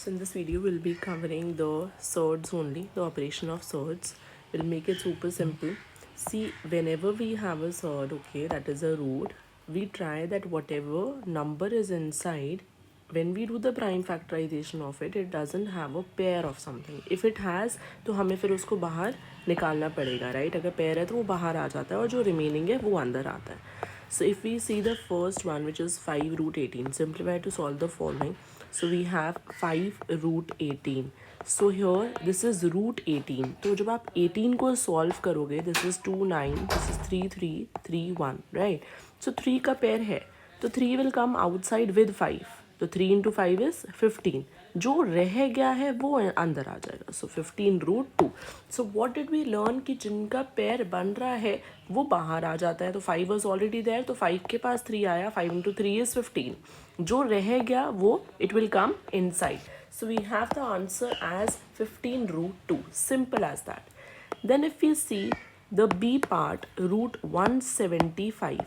So in this video we'll be covering the surds only, the operation of surds. We'll make it super simple. See, whenever we have a surd, okay, that is a root, we try that whatever number is inside, when we do the prime factorization of it, it doesn't have a pair of something. If it has, तो हमें फिर उसको बाहर निकालना पड़ेगा, right? अगर pair है तो वो बाहर आ जाता है और जो remaining है वो अंदर आता है. So if we see the first one, which is 5 root 18, simplify to solve the following. So we have 5 root 18. So here this is root 18. तो जब आप 18 को solve करोगे, this is 2 9, this is 3 3 3 1, right? So 3 का pair है, तो 3 will come outside with 5. तो 3 into 5 is 15. जो रह गया है वो अंदर आ जाएगा. So 15 root 2. So what did we learn कि जिनका पेयर बन रहा है वो बाहर आ जाता है. तो 5 वॉज ऑलरेडी देयर, तो 5 के पास 3 आया. 5 इंटू 3 इज 15. जो रह गया वो it will come inside. So we have the answer as 15 root 2. Simple as that. Then if we see the B part, root 175.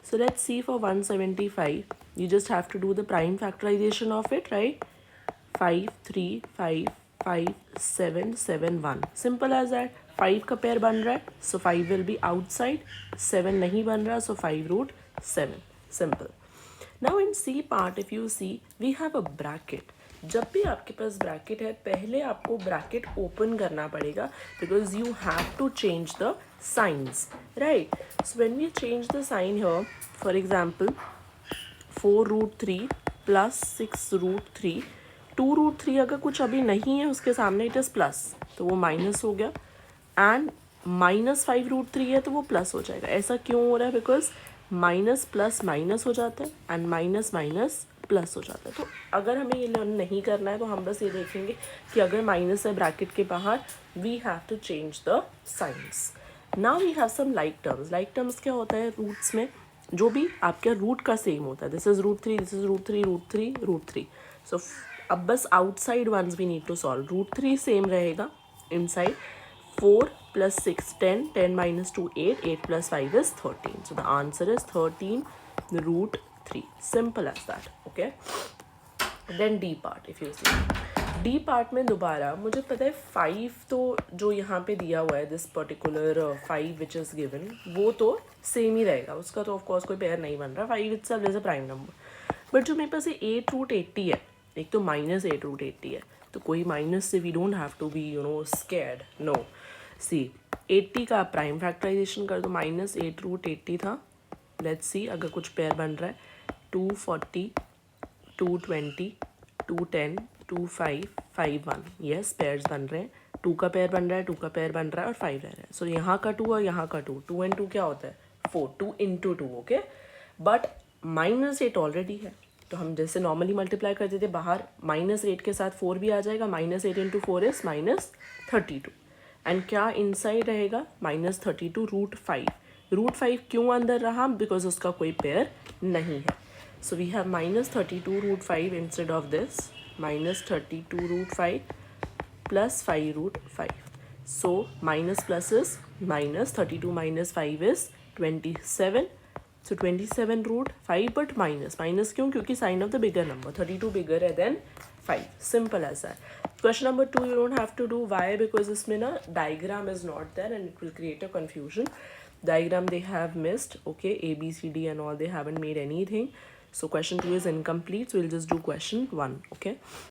So let's see for 175. You just have to do the prime factorization of it, right? 5 3 5 5 7 7 1. Simple as that. 5 का pair बन रहा है, so 5 will be outside. 7 नहीं बन रहा, so 5 root 7. Simple. Now in C part, if you see, we have a bracket. जब भी आपके पास ब्रैकेट है, पहले आपको ब्रैकेट ओपन करना पड़ेगा because you have to change the signs, right? So when we change the sign here, for example 4 root 3 plus 6 root 3. 2 root 3 अगर कुछ अभी नहीं है उसके सामने, इट इज़ प्लस, तो वो माइनस हो गया. एंड माइनस 5 रूट 3 है तो वो प्लस हो जाएगा. ऐसा क्यों हो रहा है? बिकॉज माइनस प्लस माइनस हो जाता है एंड माइनस माइनस प्लस हो जाता है. तो अगर हमें ये लर्न नहीं करना है तो हम बस ये देखेंगे कि अगर माइनस है ब्रैकेट के बाहर, we have to change the science. Now we have some like terms. Like terms क्या होता है? रूट्स में जो भी आपके रूट का सेम होता है. This is root 3, this is root 3, root 3, root 3. So अब बस outside once we need to solve. Root 3 same रहेगा inside. 4 plus 6 10, 10 minus 2 8, 8 plus 5 is 13. So the answer is 13 root 3. Simple as that. Okay. Then D part, if you see. D part में दोबारा मुझे पता है 5 तो जो यहाँ पे दिया हुआ है, this particular 5 which is given, वो तो सेम ही रहेगा. उसका तो ऑफकोर्स कोई पेयर नहीं बन रहा. 5 itself is a prime number. But जो मेरे पास 8 रूट 80 है, एक तो माइनस 8 रूट 80 है, तो कोई माइनस से we don't have to be scared. No. C 80 का प्राइम फैक्टराइजेशन कर दो. माइनस 8 रूट 80 था. लेट्स सी अगर कुछ पेयर बन रहा है. 240 220 210 25 51. यस, पेयर्स बन रहे हैं. 2 का पेयर बन रहा है, 2 का पेयर बन रहा है और 5 रह रहा है. सो यहाँ का 2 और यहाँ का 2. 2 and 2 क्या होता है? 4. 2 into 2. Okay. But minus 8 already है, तो हम जैसे नॉर्मली मल्टीप्लाई करते थे बाहर, माइनस 8 के साथ 4 भी आ जाएगा. Minus 8 into 4 is minus 32. And क्या इनसाइड रहेगा? Minus 32 root 5. रूट 5 क्यों अंदर रहा? बिकॉज उसका कोई पेयर नहीं है. So we have minus 32 root 5 instead of this. Minus 32 root 5 plus 5 root 5. So minus plus is minus. 32 minus 5 is 27. So 27 root 5, but minus क्यों? क्योंकि sign of the bigger number. 32 bigger है than 5. Simple as that. Question number 2 you don't have to do. Why? Because इसमें ना diagram is not there and it will create a confusion. Diagram they have missed. Okay, A, B, C, D and all, they haven't made anything. So question 2 is incomplete. So we'll just do question 1. Okay.